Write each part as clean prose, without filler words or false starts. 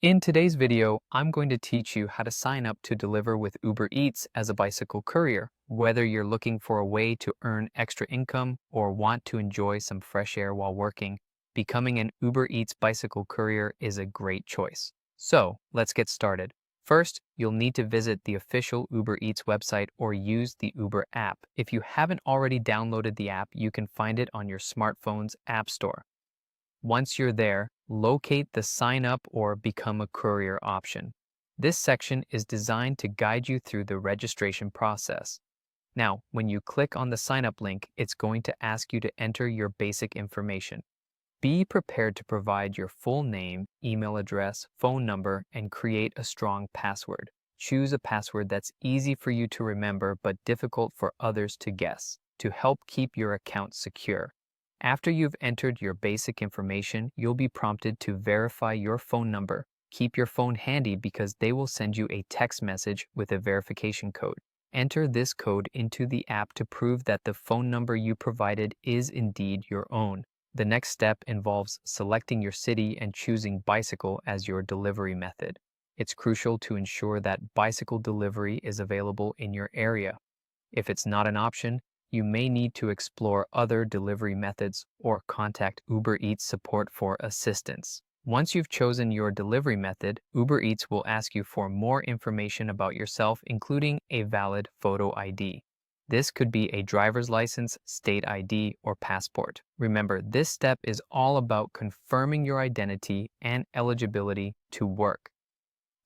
In today's video, I'm going to teach you how to sign up to deliver with Uber Eats as a bicycle courier. Whether you're looking for a way to earn extra income or want to enjoy some fresh air while working, becoming an Uber Eats bicycle courier is a great choice. So, let's get started. First, you'll need to visit the official Uber Eats website or use the Uber app. If you haven't already downloaded the app, you can find it on your smartphone's app store. Once you're there, locate the Sign Up or Become a Courier option. This section is designed to guide you through the registration process. Now, when you click on the Sign Up link, it's going to ask you to enter your basic information. Be prepared to provide your full name, email address, phone number, and create a strong password. Choose a password that's easy for you to remember but difficult for others to guess, to help keep your account secure. After you've entered your basic information, you'll be prompted to verify your phone number. Keep your phone handy because they will send you a text message with a verification code. Enter this code into the app to prove that the phone number you provided is indeed your own. The next step involves selecting your city and choosing bicycle as your delivery method. It's crucial to ensure that bicycle delivery is available in your area. If it's not an option, you may need to explore other delivery methods or contact Uber Eats support for assistance. Once you've chosen your delivery method, Uber Eats will ask you for more information about yourself, including a valid photo ID. This could be a driver's license, state ID, or passport. Remember, this step is all about confirming your identity and eligibility to work.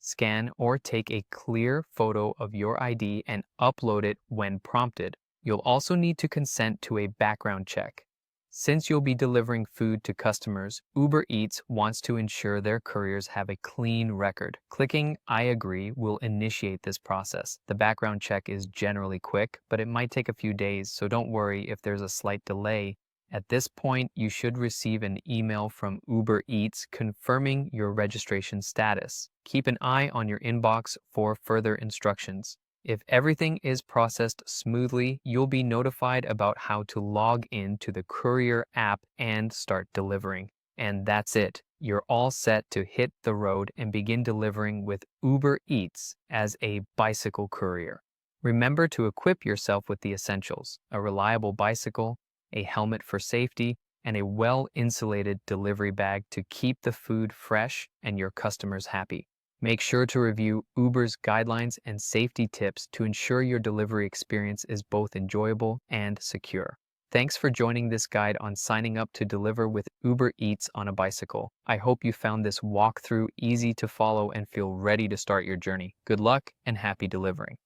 Scan or take a clear photo of your ID and upload it when prompted. You'll also need to consent to a background check. Since you'll be delivering food to customers, Uber Eats wants to ensure their couriers have a clean record. Clicking I agree will initiate this process. The background check is generally quick, but it might take a few days, so don't worry if there's a slight delay. At this point, you should receive an email from Uber Eats confirming your registration status. Keep an eye on your inbox for further instructions. If everything is processed smoothly, you'll be notified about how to log in to the Courier app and start delivering. And that's it. You're all set to hit the road and begin delivering with Uber Eats as a bicycle courier. Remember to equip yourself with the essentials: a reliable bicycle, a helmet for safety, and a well-insulated delivery bag to keep the food fresh and your customers happy. Make sure to review Uber's guidelines and safety tips to ensure your delivery experience is both enjoyable and secure. Thanks for joining this guide on signing up to deliver with Uber Eats on a bicycle. I hope you found this walkthrough easy to follow and feel ready to start your journey. Good luck and happy delivering.